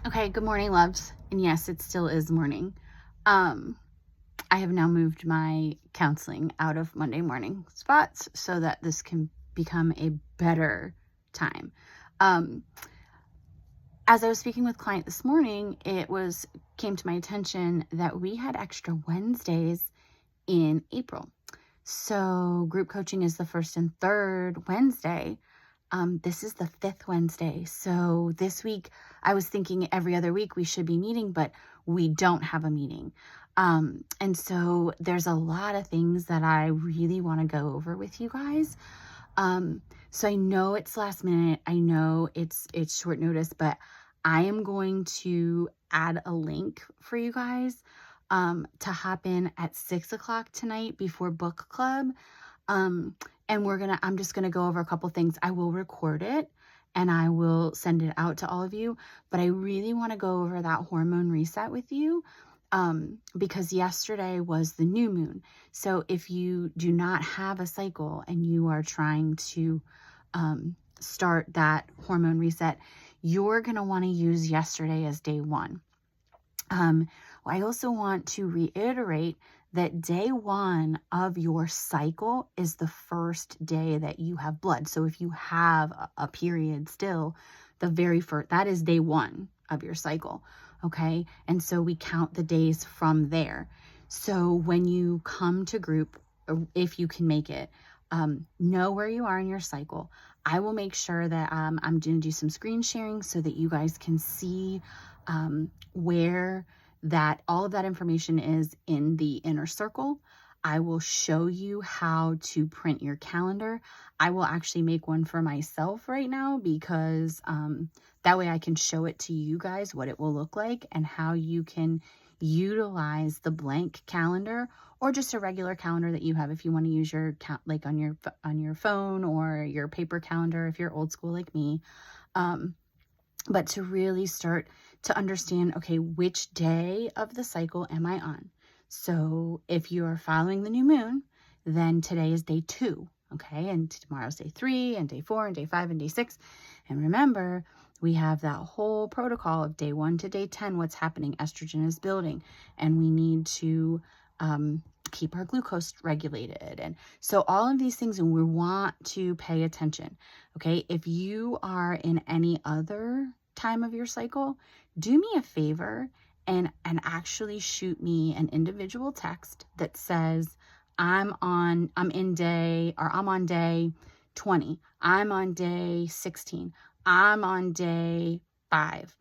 Okay, good morning, loves. And yes, it still is morning. Um, I have now moved my counseling out of Monday morning spots so that this can become a better time. Um, as I was speaking with client this morning, came to my attention that we had extra Wednesdays in April. So group coaching is the first and third Wednesday. This is the fifth Wednesday. So this week, I was thinking every other week we should be meeting, but we don't have a meeting. And so there's a lot of things that I really want to go over with you guys. So I know it's last minute. I know it's short notice, but I am going to add a link for you guys to hop in at 6 o'clock tonight before book club. And I'm just gonna go over a couple things. I will record it and I will send it out to all of you, but I really want to go over that hormone reset with you. Because yesterday was the new moon. So if you do not have a cycle and you are trying to start that hormone reset, you're going to want to use yesterday as day one. I also want to reiterate that day one of your cycle is the first day that you have blood. So if you have a period still, the very first, that is day one of your cycle. Okay. And so we count the days from there. So when you come to group, if you can make it, know where you are in your cycle. I will make sure that I'm going to do some screen sharing so that you guys can see where that all of that information is in the inner circle. I will show you how to print your calendar. I will actually make one for myself right now because that way I can show it to you guys what it will look like and how you can utilize the blank calendar or just a regular calendar that you have if you want to use your like on your phone or your paper calendar if you're old school like me. But to really start to understand, okay, which day of the cycle am I on? So if you are following the new moon, then today is day 2, okay? And tomorrow's day 3 and day 4 and day 5 and day 6. And remember, we have that whole protocol of day 1 to day 10, what's happening. Estrogen is building and we need to keep our glucose regulated. And so all of these things, and we want to pay attention. Okay, if you are in any other time of your cycle, do me a favor and actually shoot me an individual text that says I'm on day 20, I'm on day 16, I'm on day 5.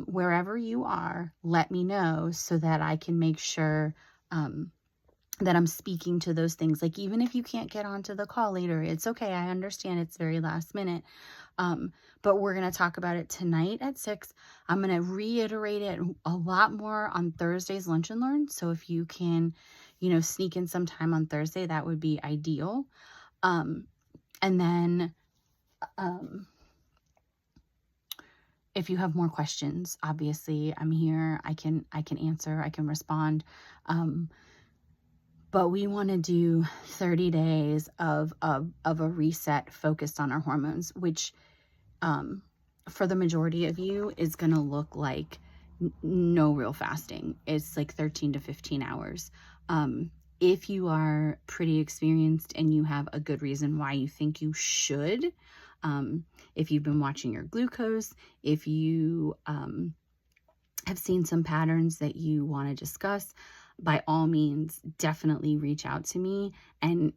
Wherever you are, let me know so that I can make sure that I'm speaking to those things. Like, even if you can't get onto the call later, it's okay. I understand it's very last minute. But we're going to talk about it tonight at 6. I'm going to reiterate it a lot more on Thursday's Lunch and Learn. So if you can, sneak in some time on Thursday, that would be ideal. And then, if you have more questions, obviously I'm here. I can answer, I can respond. But we want to do 30 days of a reset focused on our hormones, which for the majority of you is going to look like no real fasting. It's like 13 to 15 hours. If you are pretty experienced and you have a good reason why you think you should, if you've been watching your glucose, if you have seen some patterns that you want to discuss, by all means, definitely reach out to me. And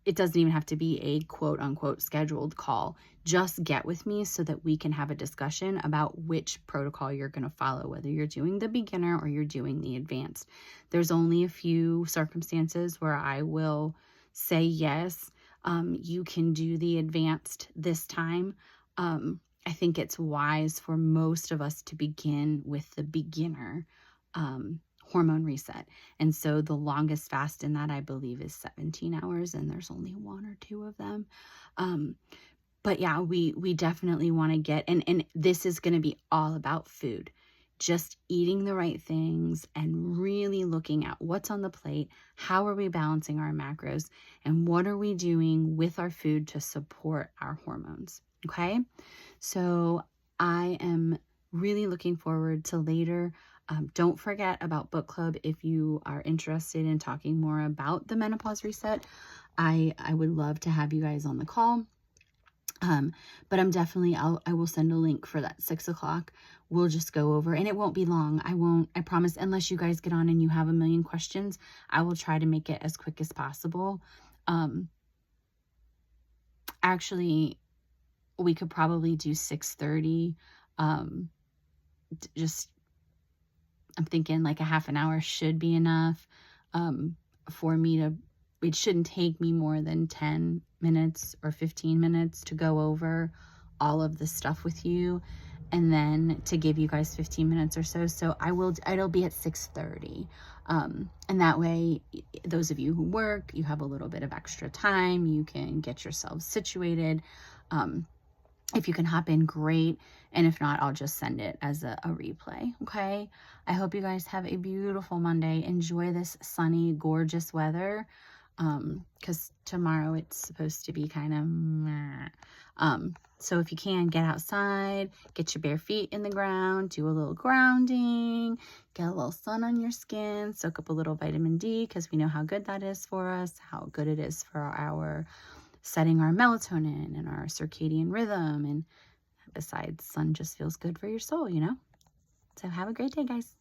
it doesn't even have to be a quote unquote scheduled call. Just get with me so that we can have a discussion about which protocol you're going to follow, whether you're doing the beginner or you're doing the advanced. There's only a few circumstances where I will say, yes, you can do the advanced this time. I think it's wise for most of us to begin with the beginner hormone reset. And so the longest fast in that, I believe, is 17 hours, and there's only 1 or 2 of them. But yeah, we definitely want to get, and this is going to be all about food, just eating the right things and really looking at what's on the plate, how are we balancing our macros, and what are we doing with our food to support our hormones. Okay, so I am really looking forward to later. Don't forget about book club if you are interested in talking more about the menopause reset. I would love to have you guys on the call. But I will send a link for that 6 o'clock. We'll just go over, and it won't be long. I promise, unless you guys get on and you have a million questions, I will try to make it as quick as possible. Actually, we could probably do 6:30. Just, I'm thinking like a half an hour should be enough, for me to, it shouldn't take me more than 10 minutes or 15 minutes to go over all of the stuff with you, and then to give you guys 15 minutes or so. So it'll be at 6:30. And that way, those of you who work, you have a little bit of extra time, you can get yourselves situated. If you can hop in, great. And if not, I'll just send it as a replay. Okay. I hope you guys have a beautiful Monday. Enjoy this sunny, gorgeous weather. Because tomorrow it's supposed to be kind of meh. So if you can, get outside, get your bare feet in the ground, do a little grounding, get a little sun on your skin, soak up a little vitamin D, because we know how good that is for us, how good it is for our setting our melatonin and our circadian rhythm. And besides, sun just feels good for your soul, you know? So have a great day, guys.